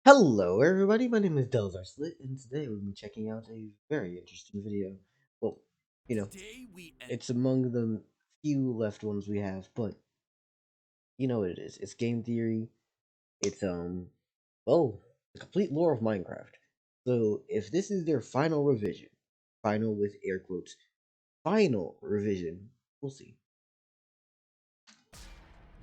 Hello everybody, my name is Delzarslit, and today we'll be checking out a very interesting video. Well, you know, Today we end. it's among the few left ones we have, but you know what it is. It's game theory. It's well, the complete lore of Minecraft. So if this is their final revision, final with air quotes, final revision, we'll see.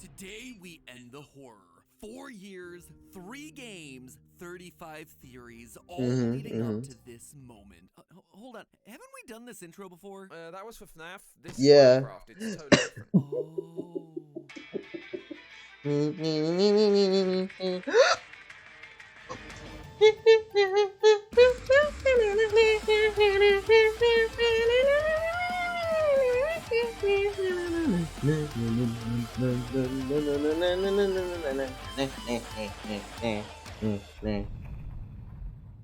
Today we end the horror. 4 years, 3 games, 35 theories, all leading up to this moment. Hold on, haven't we done this intro before? That was for FNAF. This is Yeah. Minecraft. It's totally different. Oh.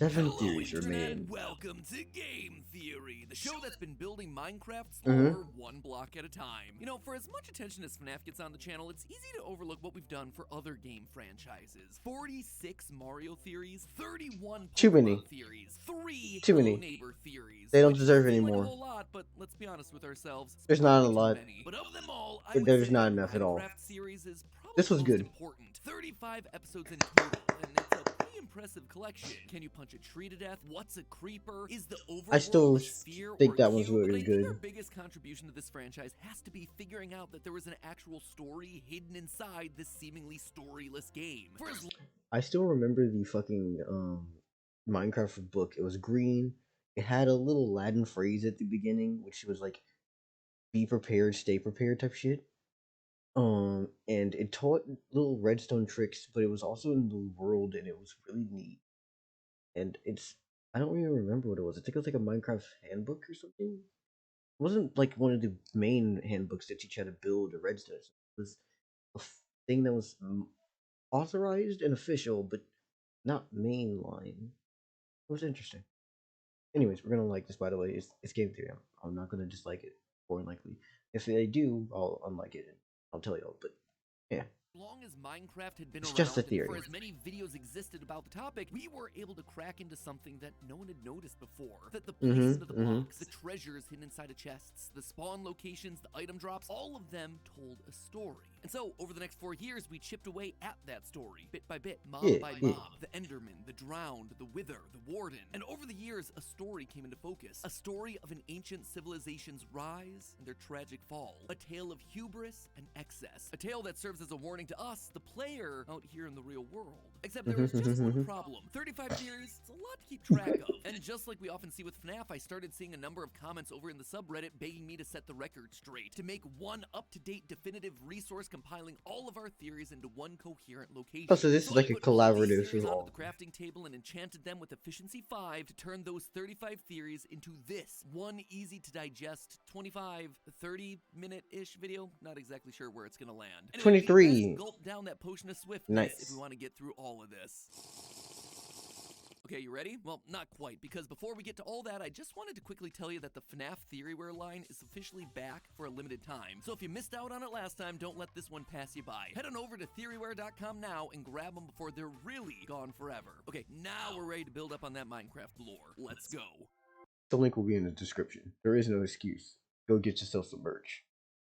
Seven Hello, theories Internet. remain. Welcome to Game Theory, the show that's been building Minecraft's Mm-hmm. lore one block at a time. You know, for as much attention as FNAF gets on the channel, it's easy to overlook what we've done for other game franchises. 46 Mario theories, 31 Too many. Pokemon theories, 3 Too Hello many. Neighbor theories. They don't which deserve seem any like a more. whole lot, but let's be honest with ourselves. There's not a probably too lot. many. But of them all, I would There's say not the enough at all. Minecraft series is probably This was the most good. important. 35 episodes in total, and it's a pretty impressive collection. Can you punch a tree to death? What's a creeper? Is the overworld I still a sphere think or a that one's cube? really But I think good. our biggest contribution to this franchise has to be figuring out that there was an actual story hidden inside this seemingly storyless game. For as I still remember the fucking Minecraft book. It was green. It had a little Latin phrase at the beginning, which was like "Be prepared, stay prepared" type shit. And it taught little redstone tricks, but it was also in the world, and it was really neat. And I don't even remember what it was. I think it was like a Minecraft handbook or something. It wasn't like one of the main handbooks that teach you how to build a redstone. It was a thing that was authorized and official, but not mainline. It was interesting. Anyways, we're gonna like this, by the way. It's game theory. I'm not gonna dislike it, more than likely. If I do, I'll unlike it. I'll tell y'all. But yeah, long as Minecraft had been it's around just a and theory. for as many videos existed about the topic, we were able to crack into something that no one had noticed before. That the placement of the blocks, the treasures hidden inside of chests, the spawn locations, the item drops, all of them told a story. And so, over the next 4 years, we chipped away at that story, bit by bit, mob Yeah, by yeah. mob. The Enderman, the Drowned, the Wither, the Warden. And over the years, a story came into focus. A story of an ancient civilization's rise and their tragic fall. A tale of hubris and excess. A tale that serves as a warning to us, the player, out here in the real world. Except there was just one problem. 35 theories, it's a lot to keep track of. And just like we often see with FNAF, I started seeing a number of comments over in the subreddit begging me to set the record straight. To make one up-to-date definitive resource compiling all of our theories into one coherent location. Oh, so this is I like a put all these collaborative theories of onto all. the crafting table and enchanted them with efficiency 5 to turn those 35 theories into this one easy to digest 25, 30 minute-ish video. Not exactly sure where it's gonna land. Anyway, 23. we best gulp down that potion of swiftness if we Nice. want to get through all of this. Okay, you ready? Well, not quite, because before we get to all that, I just wanted to quickly tell you that the FNAF Theoryware line is officially back for a limited time. So if you missed out on it last time, don't let this one pass you by. Head on over to theoryware.com now and grab them before they're really gone forever. Okay, now we're ready to build up on that Minecraft lore. Let's go. The link will be in the description. There is no excuse. Go get yourself some merch.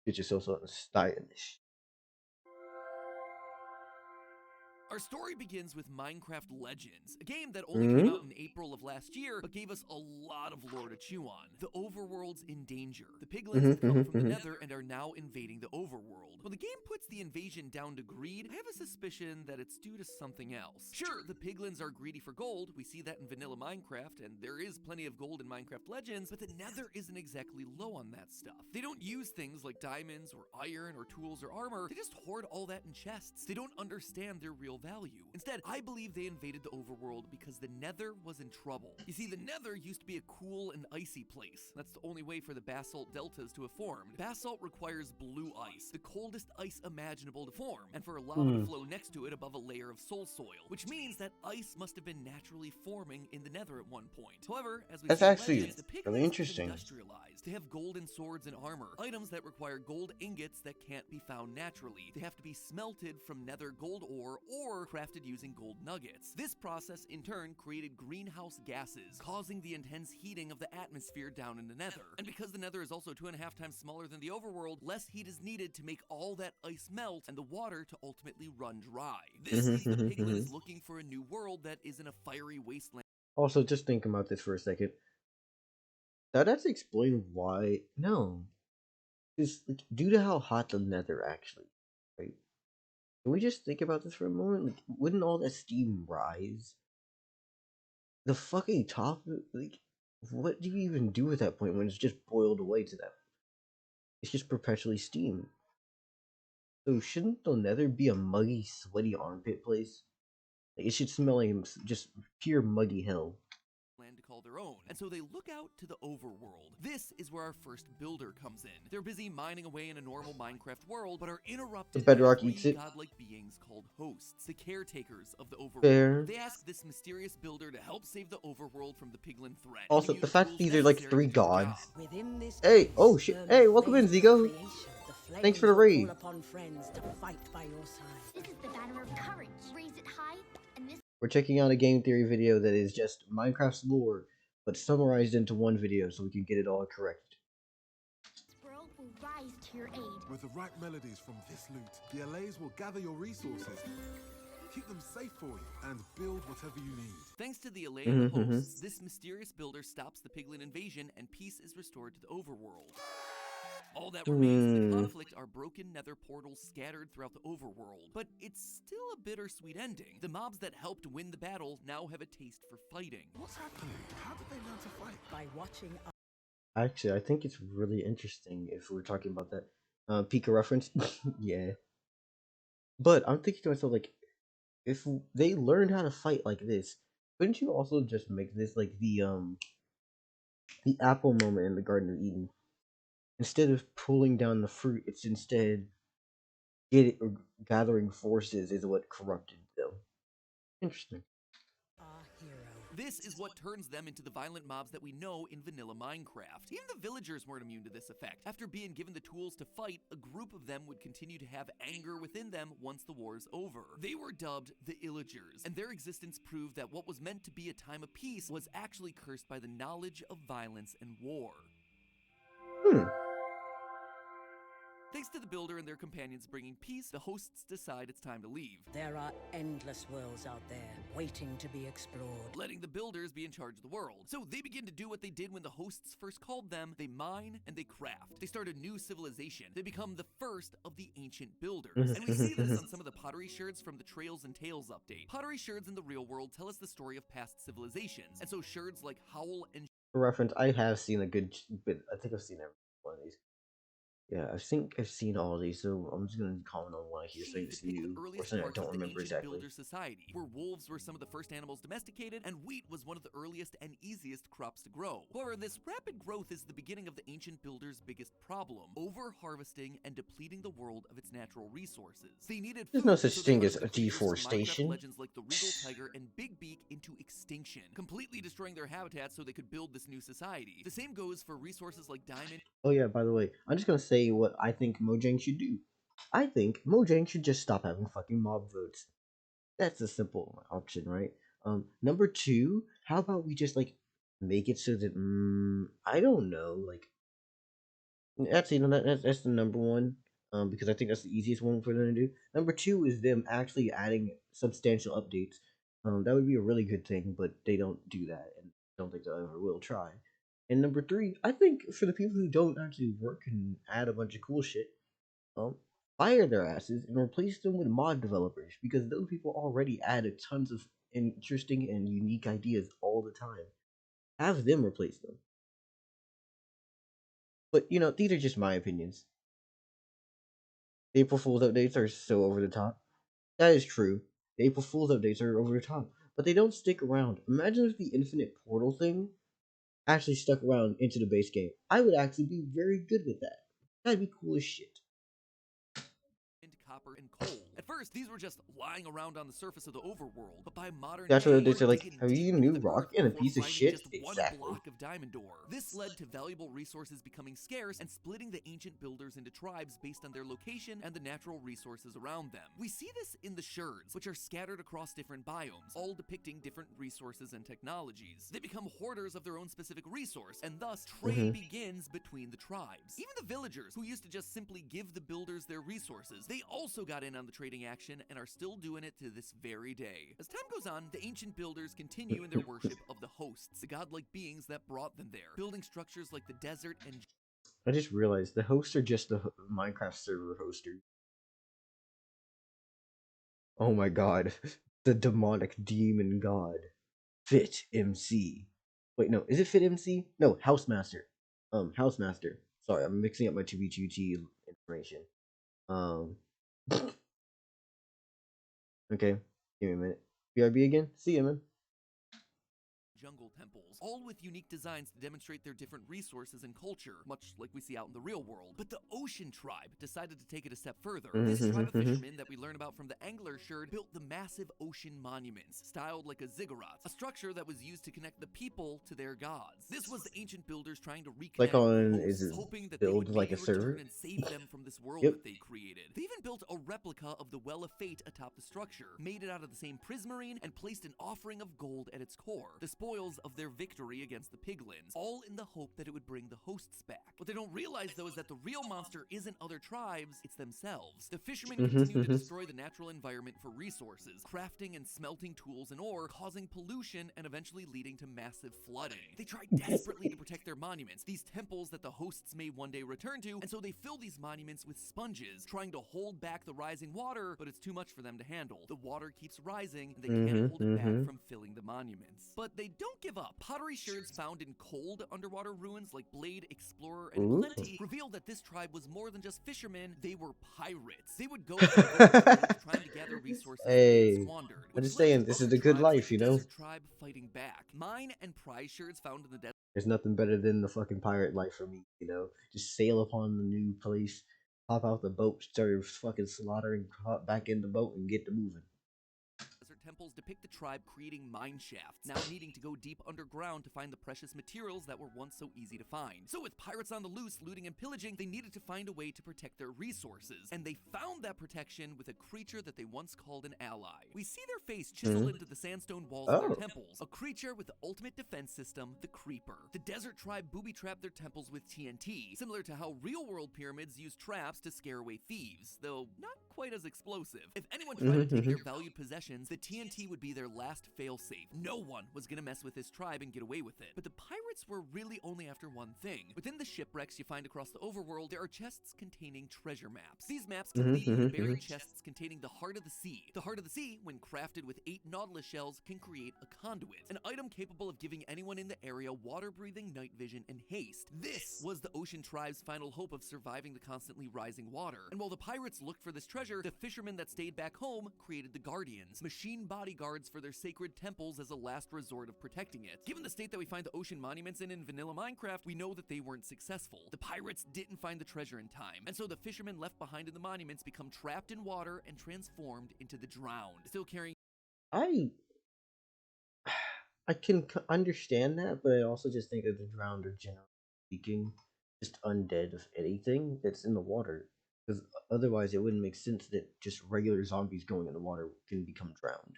Get yourself something stylish. Our story begins with Minecraft Legends, a game that only came out in April of last year, but gave us a lot of lore to chew on. The overworld's in danger. The piglins have come from the Nether and are now invading the overworld. When the game puts the invasion down to greed, I have a suspicion that it's due to something else. Sure, the piglins are greedy for gold, we see that in vanilla Minecraft, and there is plenty of gold in Minecraft Legends, but the Nether isn't exactly low on that stuff. They don't use things like diamonds or iron or tools or armor, they just hoard all that in chests. They don't understand their real value. Instead, I believe they invaded the overworld because the Nether was in trouble. You see, the Nether used to be a cool and icy place. That's the only way for the basalt deltas to have formed. Basalt requires blue ice, the coldest ice imaginable to form, and for lava to flow next to it above a layer of soul soil, which means that ice must have been naturally forming in the Nether at one point. However, as we That's see in actually Legends, the piglins really have interesting. industrialized. They have golden swords and armor, items that require gold ingots that can't be found naturally. They have to be smelted from Nether gold ore, or ore crafted using gold nuggets. This process, in turn, created greenhouse gases, causing the intense heating of the atmosphere down in the Nether. And because the Nether is also 2.5 times smaller than the overworld, less heat is needed to make all that ice melt and the water to ultimately run dry. This means the piglin is looking for a new world that isn't a fiery wasteland. Also, just think about this for a second. That's explain why. No, because like, due to how hot the Nether actually, right? Can we just think about this for a moment? Like, wouldn't all that steam rise? The fucking top, like, what do you even do at that point when it's just boiled away to that? It's just perpetually steam. So shouldn't the Nether be a muggy, sweaty armpit place? Like, it should smell like just pure muggy hell. Land to call their own, and so they look out to the overworld. This is where our first builder comes in. They're busy mining away in a normal Minecraft world, but are interrupted The bedrock by three eats it. godlike beings called hosts, the caretakers of the overworld. Fair. They ask this mysterious builder to help save the overworld from the piglin threat. Also, the fact that these are like necessary three to do the gods. job. Within this Hey, place, oh shit. burn Hey, the welcome in, flames of Zigo. creation. The Thanks for the flames will raid. call upon friends to fight by your side. This is the banner of courage. Raise it high, and this We're checking out a game theory video that is just Minecraft's lore, but summarized into one video so we can get it all correct. world will rise to your aid. With the right melodies from this loot, the Illagers will gather your resources, keep them safe for you, and build whatever you need. Thanks to the Illagers hosts, this mysterious builder stops the piglin invasion and peace is restored to the overworld. All that remains in the conflict are broken nether portals scattered throughout the overworld, but it's still a bittersweet ending. The mobs that helped win the battle now have a taste for fighting. What's happening? How did they learn to fight? By watching Actually, I think it's really interesting if we're talking about that Pika reference. Yeah. But I'm thinking to myself, like, if they learned how to fight like this, couldn't you also just make this like the apple moment in the Garden of Eden? Instead of pulling down the fruit, it's instead gathering forces is what corrupted them. Interesting. our hero. This is what turns them into the violent mobs that we know in vanilla Minecraft. Even the villagers weren't immune to this effect. After being given the tools to fight, a group of them would continue to have anger within them once the war's over. They were dubbed the Illagers, and their existence proved that what was meant to be a time of peace was actually cursed by the knowledge of violence and war. Thanks to the builder and their companions bringing peace, the hosts decide it's time to leave, There are endless worlds out there waiting to be explored. letting the builders be in charge of the world. So they begin to do what they did when the hosts first called them. They mine and they craft. They start a new civilization. They become the first of the ancient builders. And we see this on some of the pottery sherds from the Trails and Tales update. Pottery sherds in the real world tell us the story of past civilizations. And so sherds like Howl and For reference, I have seen a good bit. I think I've seen every one of these. Yeah, I think I've seen all of these, so I'm just gonna comment on one here saying it's depict new, the or earliest something I parts don't of the remember ancient exactly. builder society, where wolves were some of the first animals domesticated, and wheat was one of the earliest and easiest crops to grow. However, this rapid growth is the beginning of the ancient builders' biggest problem: over-harvesting and depleting the world of its natural resources. They needed There's food, no so such they thing murdered as the creators from deforestation. Minecraft legends like the Regal Tiger and Big Beak into extinction, completely destroying their habitats so they could build this new society. The same goes for resources like diamond. Oh yeah, by the way, I'm just gonna say what I think Mojang should do. I think Mojang should just stop having fucking mob votes. That's a simple option, right? Number two, how about we just like make it so that I don't know, like actually no, that's the number one. Because I think that's the easiest one for them to do. Number two is them actually adding substantial updates. That would be a really good thing, but they don't do that, and I don't think they ever will try. And number three, I think for the people who don't actually work and add a bunch of cool shit, fire their asses and replace them with mod developers because those people already add tons of interesting and unique ideas all the time. Have them replace them. But you know, these are just my opinions. April Fool's updates are so over the top. That is true. The April Fool's updates are over the top, but they don't stick around. Imagine if the infinite portal thing actually stuck around into the base game. I would actually be very good with that. That'd be cool as shit. copper, and coal. At first, these were just lying around on the surface of the overworld, but by modern That's day, what they we're say. Like, digging have deep you into new the rock earth and a before piece of finding shit? just one Exactly. block of diamond ore. This led to valuable resources becoming scarce and splitting the ancient builders into tribes based on their location and the natural resources around them. We see this in the sherds, which are scattered across different biomes, all depicting different resources and technologies. They become hoarders of their own specific resource, and thus trade begins between the tribes. Even the villagers, who used to just simply give the builders their resources, they also got in on the trading action and are still doing it to this very day. As time goes on, the ancient builders continue in their worship of the hosts, the godlike beings that brought them there, building structures like the desert and I just realized the hosts are just the Minecraft server hosters. Oh my god, the demonic demon god, Fit MC. Wait, no, is it Fit MC? No, Housemaster. Housemaster. Sorry, I'm mixing up my 2B2T information. Okay, give me a minute. BRB again? See ya, man. jungle temples, all with unique designs to demonstrate their different resources and culture, much like we see out in the real world. But the Ocean Tribe decided to take it a step further. This tribe of fishermen that we learn about from the Angler Sherd built the massive ocean monuments, styled like a ziggurat, a structure that was used to connect the people to their gods. This was the ancient builders trying to reconnect Like with on, the is hosts, it hoping that they build would like maybe a server? return and save them from this world Yep. that they created. They even built a replica of the Well of Fate atop the structure, made it out of the same prismarine, and placed an offering of gold at its core, the spoils of their victory against the piglins, all in the hope that it would bring the hosts back. What they don't realize, though, is that the real monster isn't other tribes, it's themselves. The fishermen continue to destroy the natural environment for resources, crafting and smelting tools and ore, causing pollution and eventually leading to massive flooding. They try desperately to protect their monuments, these temples that the hosts may one day return to, and so they fill these monuments with sponges, trying to hold back the rising water, but it's too much for them to handle. The water keeps rising, and they can't hold it back from filling the monuments. But they don't give up. Pottery sherds found in cold underwater ruins like Blade, Explorer, and Plenty reveal that this tribe was more than just fishermen, they were pirates. They would go from village to village trying to gather resources that they had Hey, squandered. I'm Which just led to saying, this is other the good tribes like life, the you know? Desert Tribe fighting back. Mine and prize sherds found in the desert. There's nothing better than the fucking pirate life for me, you know? Just sail upon the new place, hop out the boat, start fucking slaughtering, hop back in the boat, and get to moving. Desert temples depict the tribe creating mine shafts, now needing to go deep underground to find the precious materials that were once so easy to find. So with pirates on the loose, looting and pillaging, they needed to find a way to protect their resources, and they found that protection with a creature that they once called an ally. We see their face chiseled into the sandstone walls of their temples, a creature with the ultimate defense system, the Creeper. The desert tribe booby-trapped their temples with TNT, similar to how real-world pyramids use traps to scare away thieves, though not quite as explosive. If anyone tried to take their valued possessions, the TNT would be their last failsafe. No one was gonna mess with this tribe and get away with it. But the pirates were really only after one thing. Within the shipwrecks you find across the overworld, there are chests containing treasure maps. These maps can lead you to buried chests containing the Heart of the Sea. The Heart of the Sea, when crafted with 8 nautilus shells, can create a conduit, an item capable of giving anyone in the area water-breathing night vision and haste. This was the ocean tribe's final hope of surviving the constantly rising water. And while the pirates looked for this treasure, the fishermen that stayed back home created the Guardians, machine bodyguards for their sacred temples as a last resort of protecting it. Given the state that we find the ocean monuments in vanilla Minecraft, we know that they weren't successful. The pirates didn't find the treasure in time, and so the fishermen left behind in the monuments become trapped in water and transformed into the drowned, still carrying I can understand that, but I also just think that the drowned are, generally speaking, just undead of anything that's in the water. Because otherwise, it wouldn't make sense that just regular zombies going in the water can become drowned.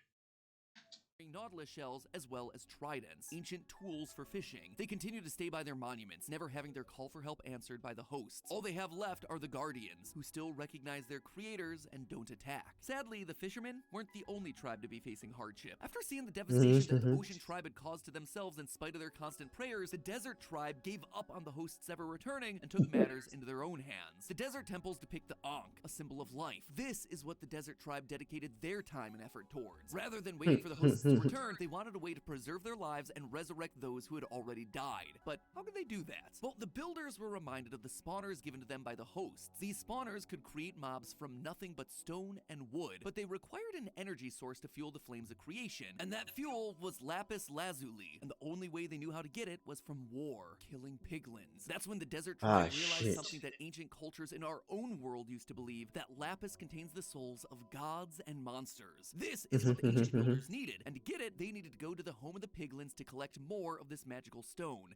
nautilus shells as well as tridents, ancient tools for fishing. They continue to stay by their monuments, never having their call for help answered by the hosts. All they have left are the Guardians, who still recognize their creators and don't attack. Sadly, the fishermen weren't the only tribe to be facing hardship. After seeing the devastation that the ocean tribe had caused to themselves in spite of their constant prayers, the desert tribe gave up on the hosts ever returning and took matters into their own hands. The desert temples depict the Ankh, a symbol of life. This is what the desert tribe dedicated their time and effort towards. Rather than waiting for the hosts to In return, they wanted a way to preserve their lives and resurrect those who had already died. But how could they do that? Well, the builders were reminded of the spawners given to them by the hosts. These spawners could create mobs from nothing but stone and wood, but they required an energy source to fuel the flames of creation. And that fuel was lapis lazuli, and the only way they knew how to get it was from war, killing piglins. That's when the desert tribe realized something that ancient cultures in our own world used to believe, that lapis contains the souls of gods and monsters. This is what the ancient builders needed, and to get it, they needed to go to the home of the piglins to collect more of this magical stone.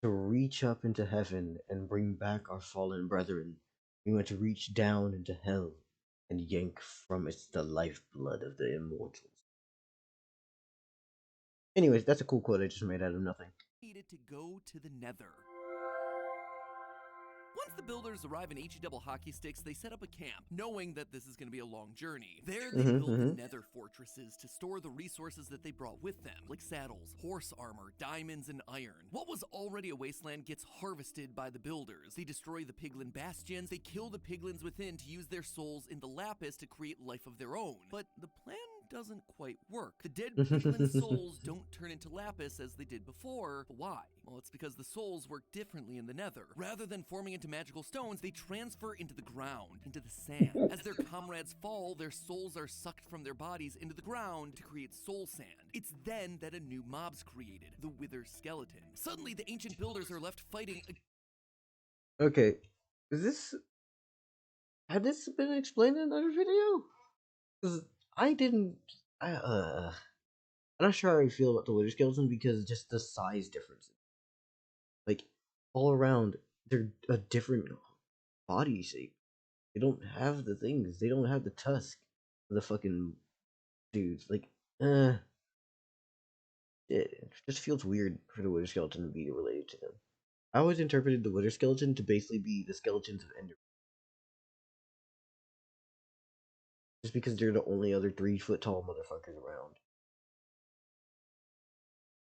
To reach up into heaven and bring back our fallen brethren, we must reach down into hell and yank from it the lifeblood of the immortals. Anyways, that's a cool quote I just made out of nothing. Needed to go to the Nether. Once the builders arrive in HE-double hockey sticks, they set up a camp, knowing that this is going to be a long journey. There they build the Nether fortresses to store the resources that they brought with them, like saddles, horse armor, diamonds, and iron. What was already a wasteland gets harvested by the builders. They destroy the piglin bastions, they kill the piglins within to use their souls in the lapis to create life of their own. But the plan doesn't quite work. The dead piglin souls don't turn into lapis as they did before. But why? Well, it's because the souls work differently in the Nether. Rather than forming into magical stones, they transfer into the ground, into the sand. As their comrades fall, their souls are sucked from their bodies into the ground to create soul sand. It's then that a new mob's created, the Wither Skeleton. Suddenly, the ancient builders are left fighting. Okay, had this been explained in another video? Because I'm not sure how I feel about the Wither Skeleton because just the size differences. Like, all around, they're a different body shape. They don't have the things. They don't have the tusk. The fucking dudes. Like, it just feels weird for the Wither Skeleton to be related to them. I always interpreted the Wither Skeleton to basically be the skeletons of Ender. Just because they're the only other 3-foot tall motherfuckers around.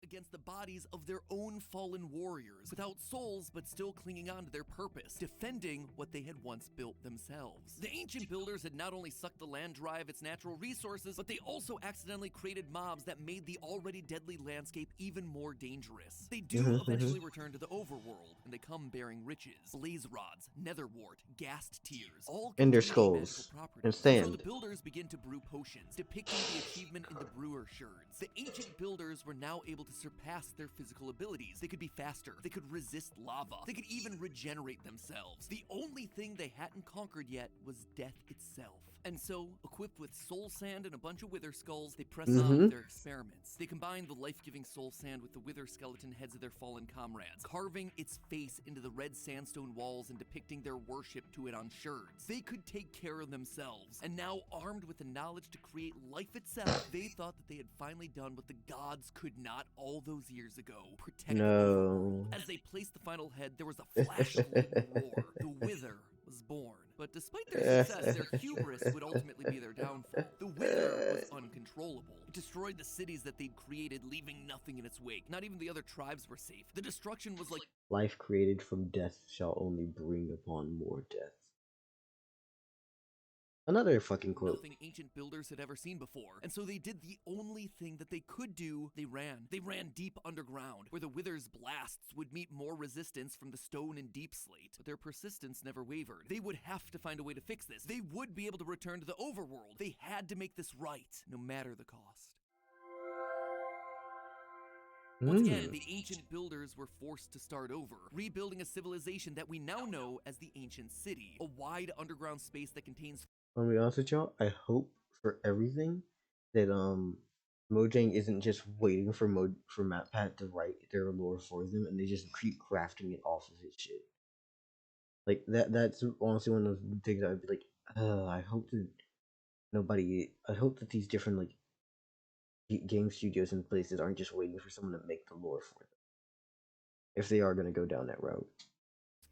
Against the bodies of their own fallen warriors, without souls but still clinging on to their purpose, defending what they had once built themselves. The ancient builders had not only sucked the land dry of its natural resources, but they also accidentally created mobs that made the already deadly landscape even more dangerous. They do eventually return to the overworld, and they come bearing riches, blaze rods, netherwart, ghast tears, all Ender containing skulls magical properties. and So sand. the builders begin to brew potions, depicting the achievement in the brewer sherds. The ancient builders were now able to surpass their physical abilities. They could be faster, they could resist lava, they could even regenerate themselves. The only thing they hadn't conquered yet was death itself. And so, equipped with soul sand and a bunch of wither skulls, they press on with their experiments. They combine the life-giving soul sand with the wither skeleton heads of their fallen comrades, carving its face into the red sandstone walls and depicting their worship to it on sherds. They could take care of themselves, and now armed with the knowledge to create life itself, they thought that they had finally done what the gods could not all those years ago, protect the overworld. As they placed the final head, there was a flash of light and roar. The Wither was born. But despite their success, their hubris would ultimately be their downfall. The Wither was uncontrollable. It destroyed the cities that they'd created, leaving nothing in its wake. Not even the other tribes were safe. The destruction was like, life created from death shall only bring upon more death. Another fucking quote. Nothing ancient builders had ever seen before. And so they did the only thing that they could do. They ran. They ran deep underground, where the Wither's blasts would meet more resistance from the stone and deep slate. But their persistence never wavered. They would have to find a way to fix this. They would be able to return to the overworld. They had to make this right, no matter the cost. Once again, the ancient builders were forced to start over, rebuilding a civilization that we now know as the Ancient City, a wide underground space that contains... I'll be honest with y'all, I hope for everything that Mojang isn't just waiting for MatPat to write their lore for them and they just keep crafting it off of his shit. Like that's honestly one of the things I'd be like, I hope that these different like game studios and places aren't just waiting for someone to make the lore for them. If they are gonna go down that route.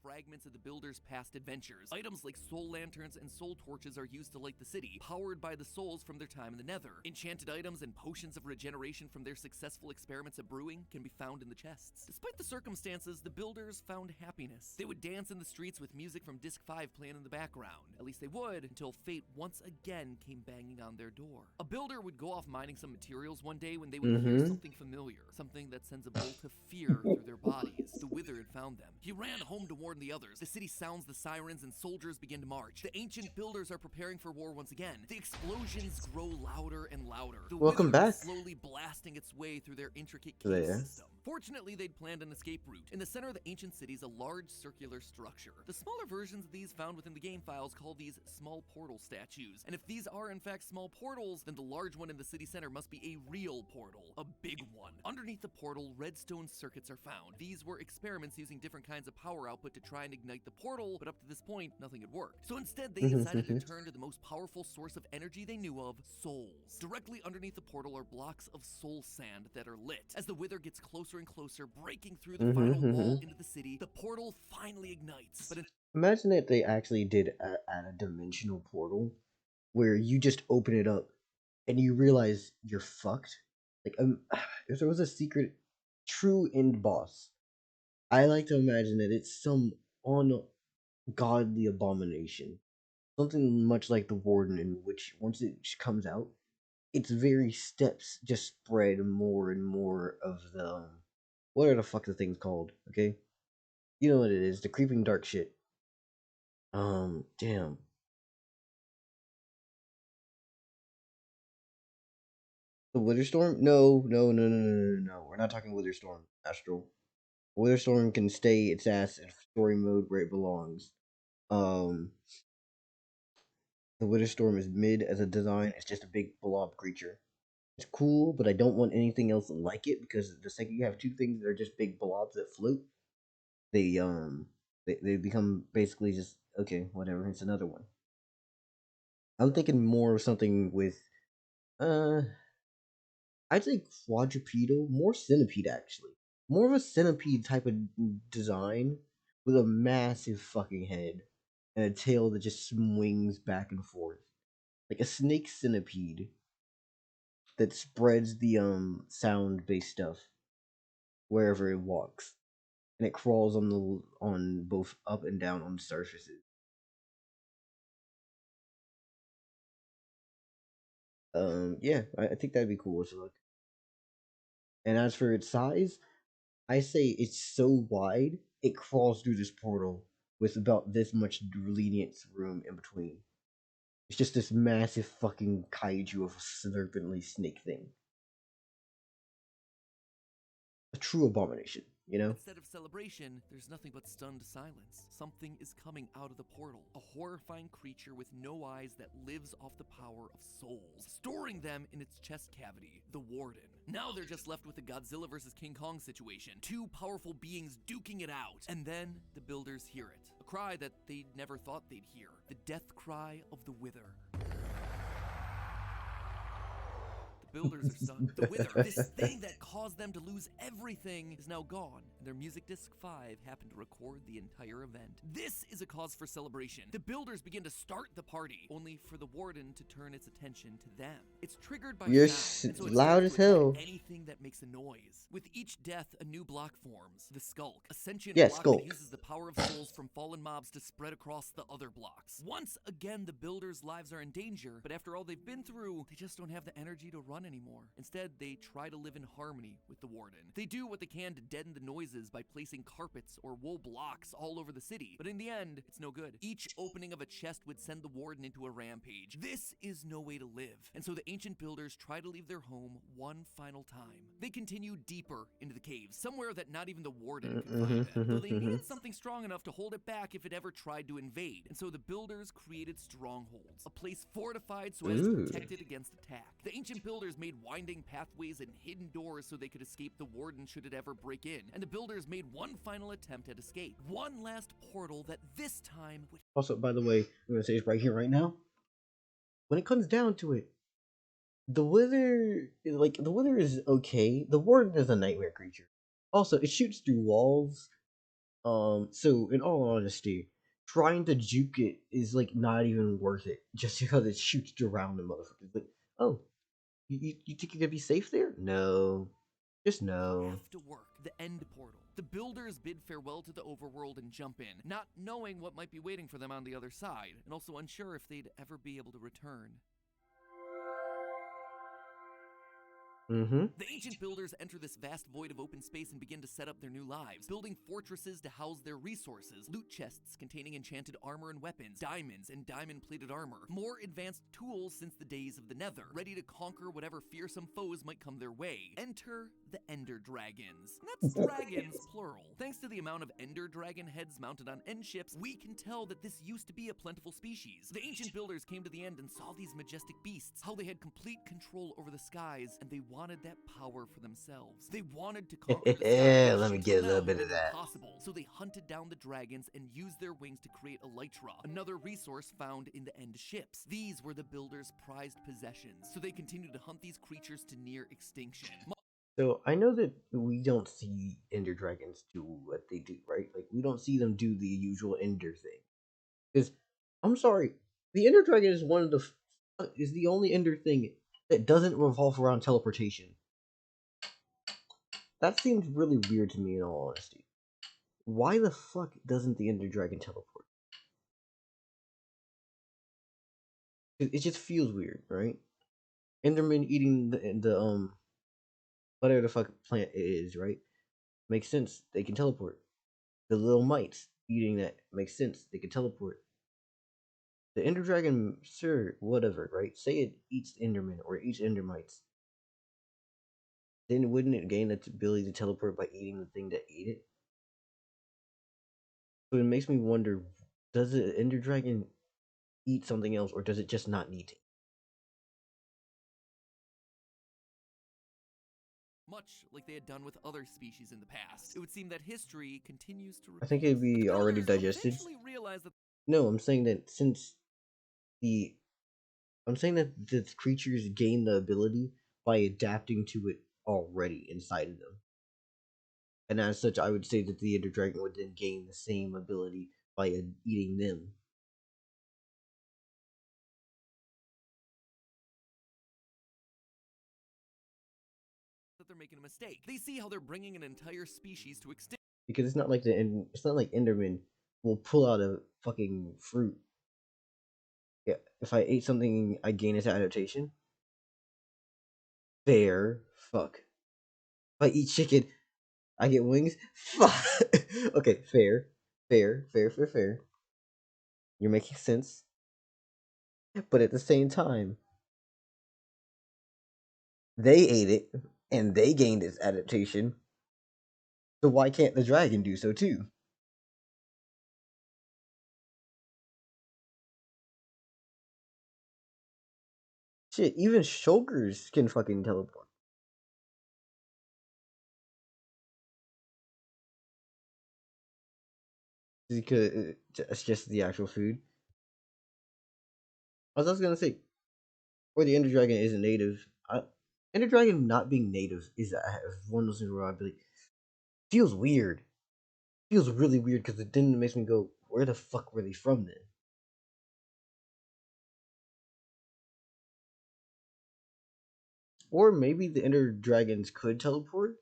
fragments of the builders' past adventures. Items like soul lanterns and soul torches are used to light the city, powered by the souls from their time in the Nether. Enchanted items and potions of regeneration from their successful experiments at brewing can be found in the chests. Despite the circumstances, the builders found happiness. They would dance in the streets with music from Disc 5 playing in the background. At least they would, until fate once again came banging on their door. A builder would go off mining some materials one day when they would hear something familiar, something that sends a bolt of fear through their bodies. The Wither had found them. He ran home to warn the others. The city sounds the sirens and soldiers begin to march. The ancient builders are preparing for war once again. The explosions grow louder and louder. The Welcome Wither back. is slowly blasting its way through their intricate cave system. Fortunately, they'd planned an escape route. In the center of the ancient city is a large circular structure. The smaller versions of these found within the game files call these small portal statues. And if these are in fact small portals, then the large one in the city center must be a real portal, a big one. Underneath the portal, redstone circuits are found. These were experiments using different kinds of power output to try and ignite the portal, but up to this point, nothing had worked. So instead, they decided to turn to the most powerful source of energy they knew of, souls. Directly underneath the portal are blocks of soul sand that are lit. As the Wither gets closer and closer, breaking through the final wall into the city, the portal finally ignites. But imagine that they actually did add a dimensional portal where you just open it up and you realize you're fucked. Like, if there was a secret, true end boss, I like to imagine that it's some ungodly abomination. Something much like the Warden, in which once it comes out, its very steps just spread more and more of the what are the fuck the things called? Okay, you know what it is, the creeping dark shit. Damn. The Witherstorm? No. We're not talking Witherstorm, Astral. Witherstorm can stay its ass in story mode where it belongs. The Witherstorm is mid as a design. It's just a big blob creature. It's cool, but I don't want anything else like it, because the second you have two things that are just big blobs that float, they become basically just okay, whatever. It's another one. I'm thinking more of something with I'd say quadrupedal, more centipede actually. More of a centipede type of design with a massive fucking head and a tail that just swings back and forth. Like a snake centipede that spreads the sound based stuff wherever it walks. And it crawls on both up and down on surfaces. Yeah, I think that'd be cool to look. And as for its size, I say it's so wide, it crawls through this portal with about this much lenient room in between. It's just this massive fucking kaiju of a serpently snake thing. A true abomination, you know? instead of celebration, there's nothing but stunned silence. Something is coming out of the portal. A horrifying creature with no eyes that lives off the power of souls, storing them in its chest cavity, the Warden. Now they're just left with the Godzilla vs. King Kong situation. Two powerful beings duking it out. And then the builders hear it. A cry that they never thought they'd hear. The death cry of the Wither. Builders are stunned. The Wither, this thing that caused them to lose everything, is now gone, and their Music Disc 5 happened to record the entire event. This is a cause for celebration. The builders begin to start the party, only for the Warden to turn its attention to them. It's triggered by You're sound, and so it loud starts as to attack hell. anything that makes a noise. With each death, a new block forms. The Skulk, a sentient Yeah, block Skulk. that uses the power of souls from fallen mobs to spread across the other blocks. Once again, the builders' lives are in danger, but after all they've been through, they just don't have the energy to run anymore. Instead, they try to live in harmony with the Warden. They do what they can to deaden the noises by placing carpets or wool blocks all over the city, but in the end, it's no good. Each opening of a chest would send the Warden into a rampage. This is no way to live, and so the ancient builders try to leave their home one final time. They continue deeper into the caves, somewhere that not even the Warden could find them, though they needed something strong enough to hold it back if it ever tried to invade, and so the builders created strongholds, a place fortified so as to protect it against attack. The ancient builders made winding pathways and hidden doors so they could escape the Warden should it ever break in, and the builders made one final attempt at escape. One last portal that this time would... Also, by the way, I'm gonna say this right here, right now. When it comes down to it, the Wither is okay. The Warden is a nightmare creature. Also, it shoots through walls. So in all honesty, trying to juke it is like not even worth it just because it shoots around the motherfuckers. Like, oh, you think you're gonna be safe there? No, just no. Have to work. The end portal. The builders bid farewell to the overworld and jump in, not knowing what might be waiting for them on the other side, and also unsure if they'd ever be able to return. Mm-hmm. The ancient builders enter this vast void of open space and begin to set up their new lives, building fortresses to house their resources, loot chests containing enchanted armor and weapons, diamonds and diamond-plated armor, more advanced tools since the days of the Nether, ready to conquer whatever fearsome foes might come their way. Enter the Ender Dragons. That's dragons, plural. Thanks to the amount of Ender Dragon heads mounted on end ships, we can tell that this used to be a plentiful species. The ancient builders came to the end and saw these majestic beasts, how they had complete control over the skies, and they wanted that power for themselves. They wanted to conquer the sky. Let me get a little bit of that. Impossible. So they hunted down the dragons and used their wings to create elytra, another resource found in the end ships. These were the builders' prized possessions, so they continued to hunt these creatures to near extinction. So I know that we don't see Ender Dragons do what they do, right? Like we don't see them do the usual Ender thing. Because I'm sorry, the Ender Dragon is one of the is the only Ender thing that doesn't revolve around teleportation. That seems really weird to me, in all honesty. Why the fuck doesn't the Ender Dragon teleport? It just feels weird, right? Enderman eating the whatever the fuck plant it is, right? Makes sense. They can teleport. The little mites eating that makes sense. They can teleport. The Ender Dragon, sure, whatever, right? Say it eats Enderman or eats Endermites. Then wouldn't it gain its ability to teleport by eating the thing that ate it? So it makes me wonder, does the Ender Dragon eat something else or does it just not need to? Much like they had done with other species in the past. It would seem that history continues to repeat. I think it'd be The already builders digested. eventually realized that No, I'm saying that the the creatures gain the ability by adapting to it already inside of them. And as such, I would say that the Ender Dragon would then gain the same ability by eating them. they're making a mistake. They see how they're bringing an entire species to extinction. Because it's not like it's not like Enderman will pull out a fucking fruit. Yeah, if I ate something, I gain its adaptation. Fair, fuck. If I eat chicken, I get wings. Fuck. Okay, fair. You're making sense. But at the same time, they ate it and they gained its adaptation. So why can't the dragon do so too? Shit, even shulkers can fucking teleport. Because it's just the actual food. I was gonna say, or the Ender Dragon isn't native. Ender Dragon not being native is one of those things where I'd be like, feels weird. Feels really weird because it then makes me go, where the fuck were they from then? Or maybe the Ender Dragons could teleport,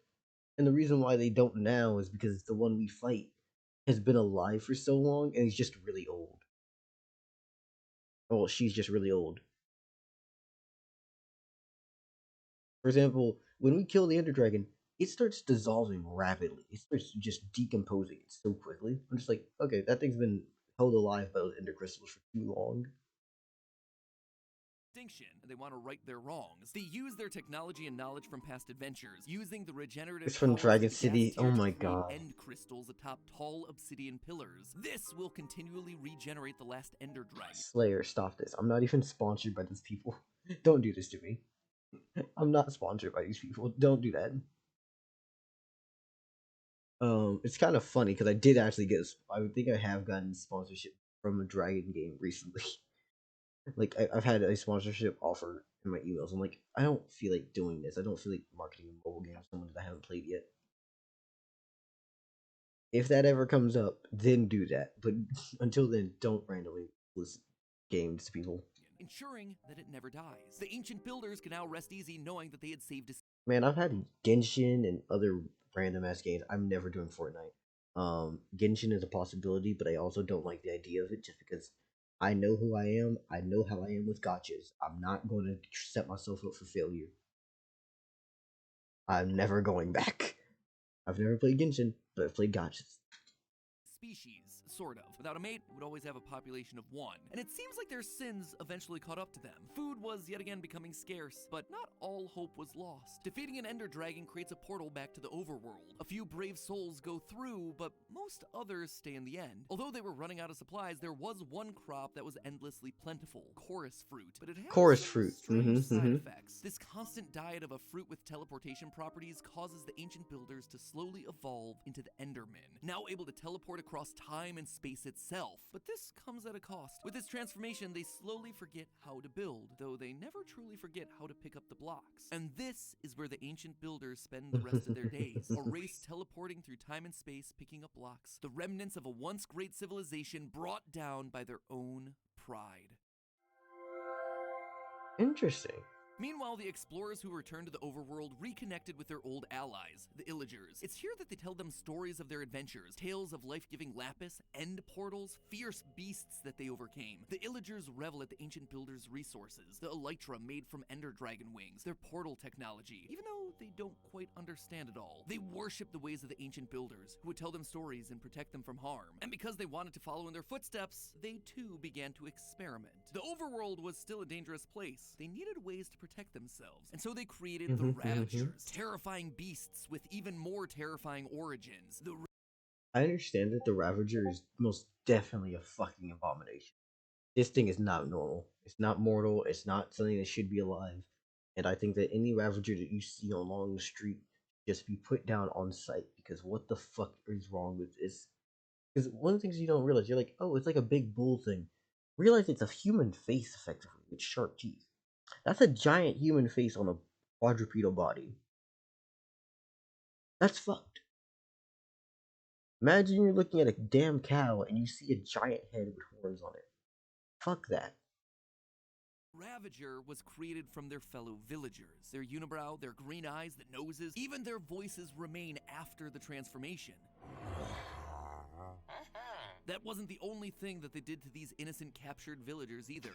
and the reason why they don't now is because the one we fight has been alive for so long and he's just really old. Well, she's just really old. For example, when we kill the Ender Dragon, it starts dissolving rapidly. It starts just decomposing so quickly. I'm just like, okay, that thing's been held alive by those Ender crystals for too long. Extinction, and they want to right their wrongs. They use their technology and knowledge from past adventures, using the regenerative It's from powers Dragon of the City. gas Oh tier to my create god. end crystals atop tall obsidian pillars. This will continually regenerate the last Ender Dragon. Slayer, stop this. I'm not even sponsored by these people. Don't do this to me. I'm not sponsored by these people. Don't do that. It's kind of funny because I did actually get. I think I have gotten sponsorship from a Dragon game recently. Like I've had a sponsorship offer in my emails. I'm like, I don't feel like doing this. I don't feel like marketing a mobile game to someone that I haven't played yet. If that ever comes up, then do that. But until then, don't randomly list games to people. ensuring that it never dies. The ancient builders can now rest easy knowing that they had saved a Man, I've had Genshin and other random ass games. I'm never doing Fortnite. Genshin is a possibility, but I also don't like the idea of it just because I know who I am. I know how I am with gotchas. I'm not going to set myself up for failure. I'm never going back. I've never played Genshin, but I've played gotchas. species, sort of. Without a mate, would always have a population of one. And it seems like their sins eventually caught up to them. Food was yet again becoming scarce, but not all hope was lost. Defeating an ender dragon creates a portal back to the overworld. A few brave souls go through, but most others stay in the end. Although they were running out of supplies, there was one crop that was endlessly plentiful, chorus fruit. But it had Chorus some fruit. strange side effects. This constant diet of a fruit with teleportation properties causes the ancient builders to slowly evolve into the Endermen, now able to teleport across time and space itself. But this comes at a cost. With this transformation, they slowly forget how to build, though they never truly forget how to pick up the blocks. And this is where the ancient builders spend the rest of their days, a race teleporting through time and space, picking up blocks, the remnants of a once great civilization brought down by their own pride. Interesting. Meanwhile, the explorers who returned to the overworld reconnected with their old allies, the Illagers. It's here that they tell them stories of their adventures, tales of life-giving lapis, end portals, fierce beasts that they overcame. The Illagers revel at the ancient builders' resources, the elytra made from ender dragon wings, their portal technology. Even though they don't quite understand it all, they worship the ways of the ancient builders, who would tell them stories and protect them from harm. And because they wanted to follow in their footsteps, they too began to experiment. The overworld was still a dangerous place. They needed ways to protect themselves, and so they created the Ravagers, terrifying beasts with even more terrifying origins. I understand that the Ravager is most definitely a fucking abomination. This thing is not normal. It's not mortal. It's not something that should be alive. And I think that any Ravager that you see along the street just be put down on sight, because what the fuck is wrong with this? Because one of the things you don't realize, you're like, oh, it's like a big bull thing. Realize it's a human face effectively with sharp teeth. That's a giant human face on a quadrupedal body. That's fucked. Imagine you're looking at a damn cow and you see a giant head with horns on it. Fuck that. Ravager was created from their fellow villagers. Their unibrow, their green eyes, the noses, even their voices remain after the transformation. That wasn't the only thing that they did to these innocent captured villagers either.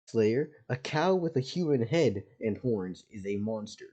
Slayer, a cow with a human head and horns is a monster.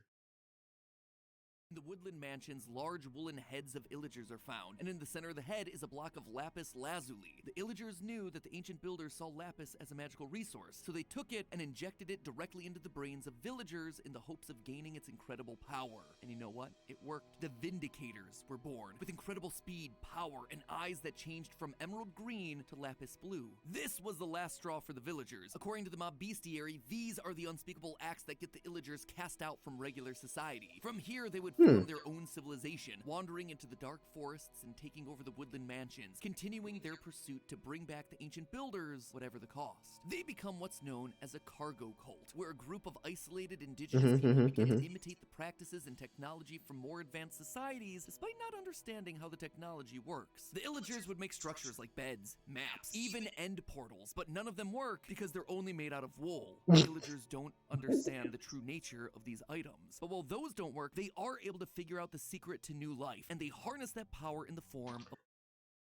In the woodland mansions, large woolen heads of Illagers are found, and in the center of the head is a block of lapis lazuli. The Illagers knew that the ancient builders saw lapis as a magical resource, so they took it and injected it directly into the brains of villagers in the hopes of gaining its incredible power. And you know what? It worked. The Vindicators were born, with incredible speed, power, and eyes that changed from emerald green to lapis blue. This was the last straw for the villagers. According to the mob bestiary, these are the unspeakable acts that get the Illagers cast out from regular society. From here, they would form their own civilization, wandering into the dark forests and taking over the woodland mansions, continuing their pursuit to bring back the ancient builders, whatever the cost. They become what's known as a cargo cult, where a group of isolated indigenous people begin to imitate the practices and technology from more advanced societies, despite not understanding how the technology works. The Illagers would make structures like beds, maps, even end portals, but none of them work because they're only made out of wool. The Illagers don't understand the true nature of these items. But while those don't work, they are able to figure out the secret to new life, and they harness that power in the form of...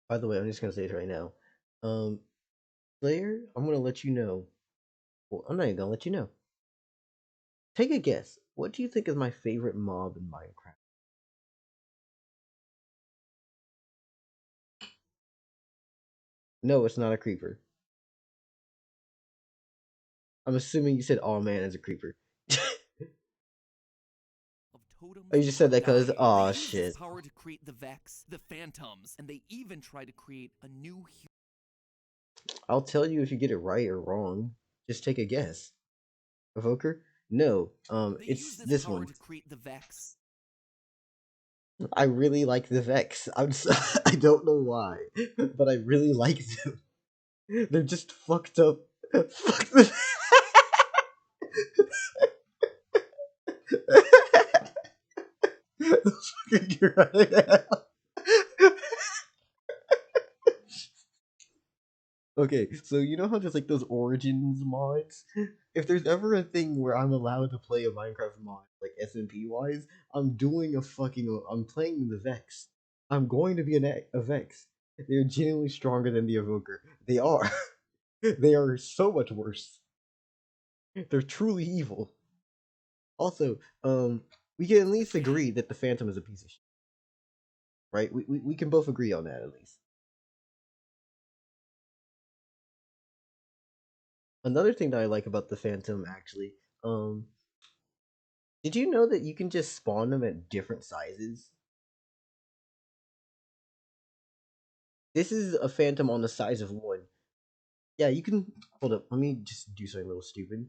By the way, I'm just gonna say it right now. Slayer, I'm gonna let you know. Well, I'm not even gonna let you know. Take a guess. What do you think is my favorite mob in Minecraft? No, it's not a creeper. I'm assuming you said, "Oh man, it's a creeper." totems. Oh, you just said that because, aw, shit. Power to create the Vex, the Phantoms, and they even try to create a new. I'll tell you if you get it right or wrong. Just take a guess. Evoker? No. It's this one. To create the Vex. I really like the Vex. I don't know why, but I really like them. They're just fucked up. Fuck them. Those fucking Okay, so you know how there's like those Origins mods? If there's ever a thing where I'm allowed to play a Minecraft mod, like SMP wise, I'm playing the Vex. I'm going to be a Vex. They're genuinely stronger than the Evoker. They are. They are so much worse. They're truly evil. Also, we can at least agree that the Phantom is a piece of shit. Right? We can both agree on that at least. Another thing that I like about the Phantom, actually, did you know that you can just spawn them at different sizes? This is a Phantom on the size of one. Yeah, you can. Hold up, let me just do something a little stupid.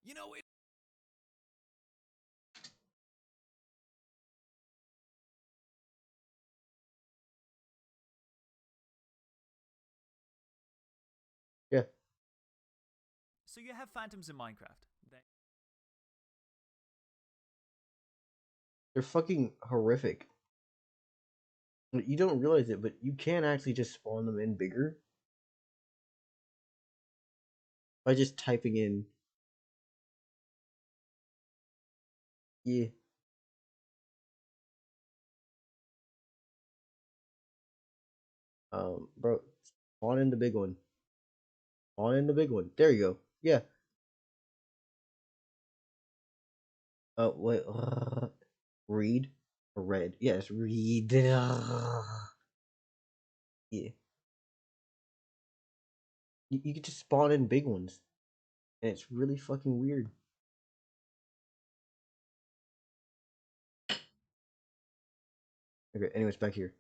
You know, Yeah, So you have phantoms in Minecraft. they're fucking horrific. You don't realize it, but you can actually just spawn them in bigger by just typing in. Yeah. Bro, spawn in the big one. Spawn in the big one. There you go. Yeah. Wait. Read or red? Yes, read. Yeah. You can just spawn in big ones, and it's really fucking weird. Okay, anyways, back here.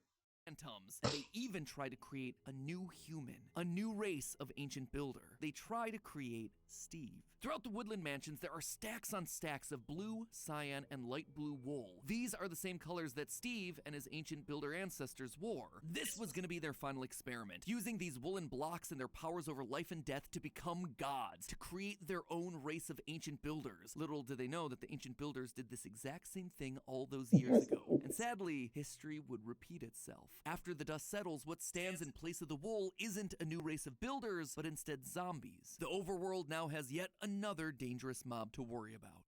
phantoms, and they even try to create a new human, a new race of ancient builder. They try to create Steve. Throughout the woodland mansions, there are stacks on stacks of blue, cyan, and light blue wool. These are the same colors that Steve and his ancient builder ancestors wore. This was going to be their final experiment, using these woolen blocks and their powers over life and death to become gods, to create their own race of ancient builders. Little did they know that the ancient builders did this exact same thing all those years ago. And sadly, history would repeat itself. After the dust settles, what stands in place of the wool isn't a new race of builders, but instead zombies. The overworld now has yet another dangerous mob to worry about.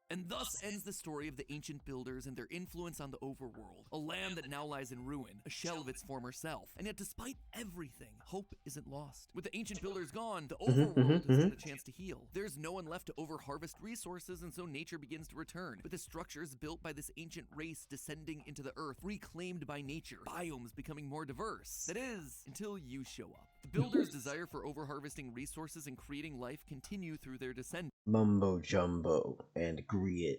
And thus ends the story of the ancient builders and their influence on the overworld, a land that now lies in ruin, a shell of its former self. And yet despite everything, hope isn't lost. With the ancient builders gone, the overworld has got a chance to heal. There's no one left to over-harvest resources, and so nature begins to return. With the structures built by this ancient race descending into the earth, reclaimed by nature, biomes becoming more diverse. That is, until you show up. The builders' desire for over-harvesting resources and creating life continue through their descendants. Mumbo jumbo and greed,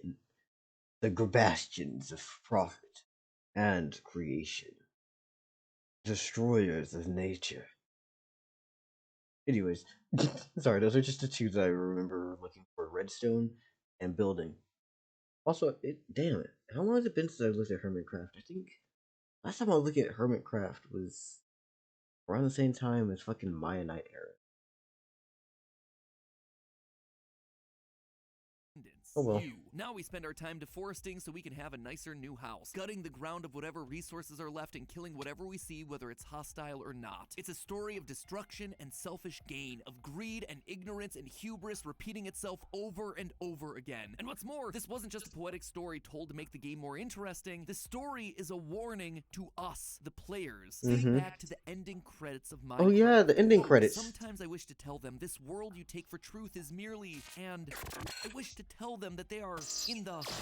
the bastions of profit and creation, destroyers of nature. Anyways, sorry, those are just the two that I remember looking for: redstone and building. Also, damn it, how long has it been since I looked at Hermitcraft? I think last time I looked at Hermitcraft was around the same time as fucking Mayanite era. Oh well. Now we spend our time deforesting so we can have a nicer new house, gutting the ground of whatever resources are left and killing whatever we see, whether it's hostile or not. It's a story of destruction and selfish gain, of greed and ignorance and hubris repeating itself over and over again. And what's more, this wasn't just a poetic story told to make the game more interesting. The story is a warning to us, the players. Think back to the ending credits of Minecraft. Oh yeah, the ending credits. Sometimes I wish to tell them this world you take for truth is merely, and I wish to tell them that they are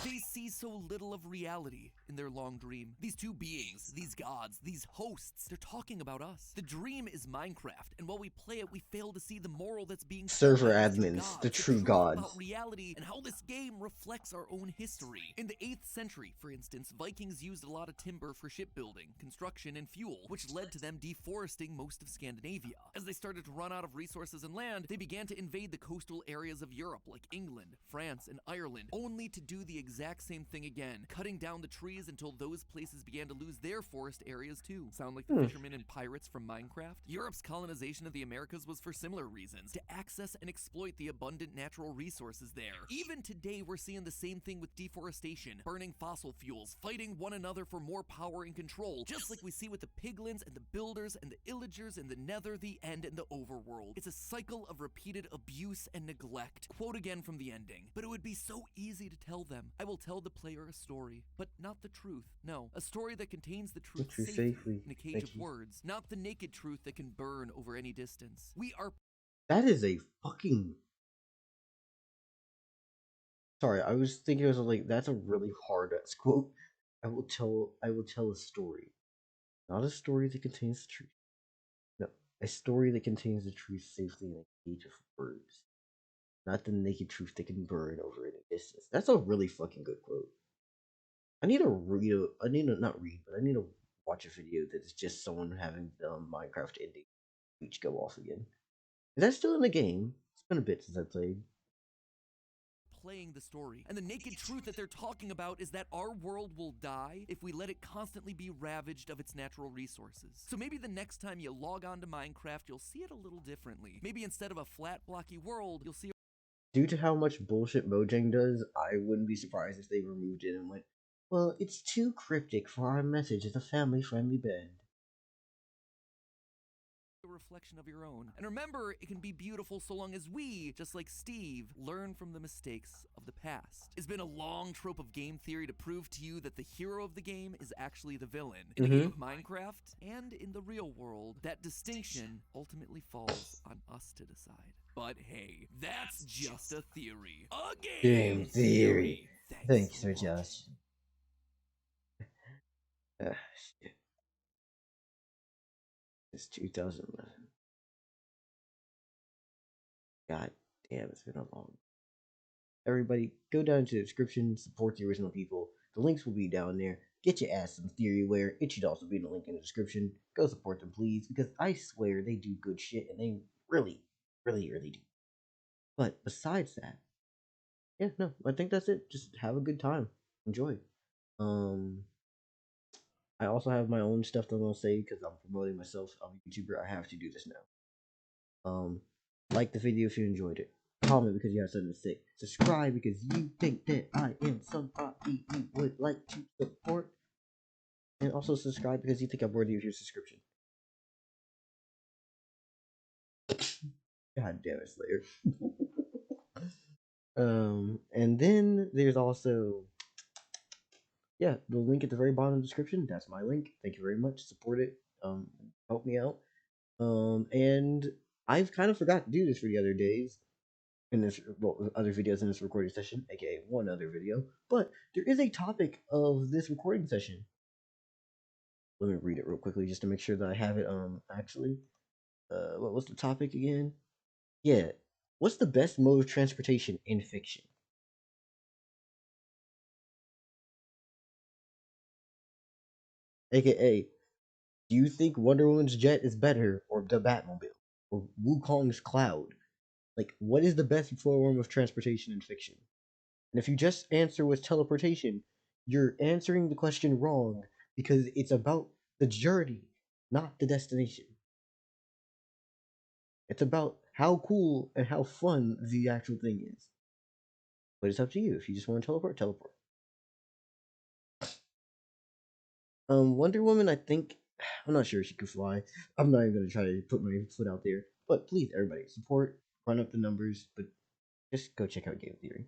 they see so little of reality in their long dream. These two beings, these gods, these hosts, they're talking about us. The dream is Minecraft, and while we play it, we fail to see the moral that's being server admins, the true gods. About reality and how this game reflects our own history. In the 8th century, for instance, Vikings used a lot of timber for shipbuilding, construction, and fuel, which led to them deforesting most of Scandinavia. As they started to run out of resources and land, they began to invade the coastal areas of Europe like England, France, and Ireland. Ireland, only to do the exact same thing again, cutting down the trees until those places began to lose their forest areas too. Sound like the fishermen and pirates from Minecraft? Europe's colonization of the Americas was for similar reasons, to access and exploit the abundant natural resources there. Even today, we're seeing the same thing with deforestation, burning fossil fuels, fighting one another for more power and control, just like we see with the piglins and the builders and the Illagers and the Nether, the End, and the overworld. It's a cycle of repeated abuse and neglect. Quote again from the ending. But it would be so easy to tell them. I will tell the player a story, but not the truth. No, a story that contains the truth safely in a cage of words, not the naked truth that can burn over any distance. We are... That is a fucking... Sorry, I was thinking, I was like, that's a really hard-ass quote. I will tell a story. Not a story that contains the truth. No, a story that contains the truth safely in a cage of words. Not the naked truth that can burn over any distance. That's a really fucking good quote. I need to watch a video that is just someone having the Minecraft ending speech go off again. Is that still in the game? It's been a bit since I played. Playing the story. And the naked truth that they're talking about is that our world will die if we let it constantly be ravaged of its natural resources. So maybe the next time you log on to Minecraft, you'll see it a little differently. Maybe instead of a flat, blocky world, you'll see... Due to how much bullshit Mojang does, I wouldn't be surprised if they removed it and went, well, it's too cryptic for our message as a family-friendly band. A reflection of your own. And remember, it can be beautiful so long as we, just like Steve, learn from the mistakes of the past. It's been a long trope of game theory to prove to you that the hero of the game is actually the villain. In the game of Minecraft and in the real world, that distinction ultimately falls on us to decide. But hey, that's just a theory. A game theory. Thanks for Josh. Shit. It's 2011. God damn, it's been a long. Everybody, go down to the description, support the original people. The links will be down there. Get your ass some Theoryware. It should also be in the link in the description. Go support them, please, because I swear they do good shit, and they really, really, really do. But besides that, yeah, no, I think that's it. Just have a good time. Enjoy. I also have my own stuff that I'm gonna say because I'm promoting myself. I'm a YouTuber. I have to do this now. Like the video if you enjoyed it. Comment because you have something to say. Subscribe because you think that I am somebody you would like to support. And also subscribe because you think I'm worthy of your subscription. God damn it, Slayer. And then there's also, yeah, the link at the very bottom of the description. That's my link. Thank you very much. Support it. Help me out. And I've kind of forgot to do this for the other days in this, well, other videos in this recording session, aka one other video. But there is a topic of this recording session. Let me read it real quickly just to make sure that I have it. Actually, what was the topic again? Yeah, what's the best mode of transportation in fiction? AKA, do you think Wonder Woman's jet is better, or the Batmobile, or Wukong's cloud? Like, what is the best form of transportation in fiction? And if you just answer with teleportation, you're answering the question wrong because it's about the journey, not the destination. It's about how cool and how fun the actual thing is. But it's up to you. If you just want to teleport, teleport. Wonder Woman, I think, I'm not sure if she could fly. I'm not even going to try to put my foot out there. But please, everybody, support, run up the numbers, but just go check out Game Theory.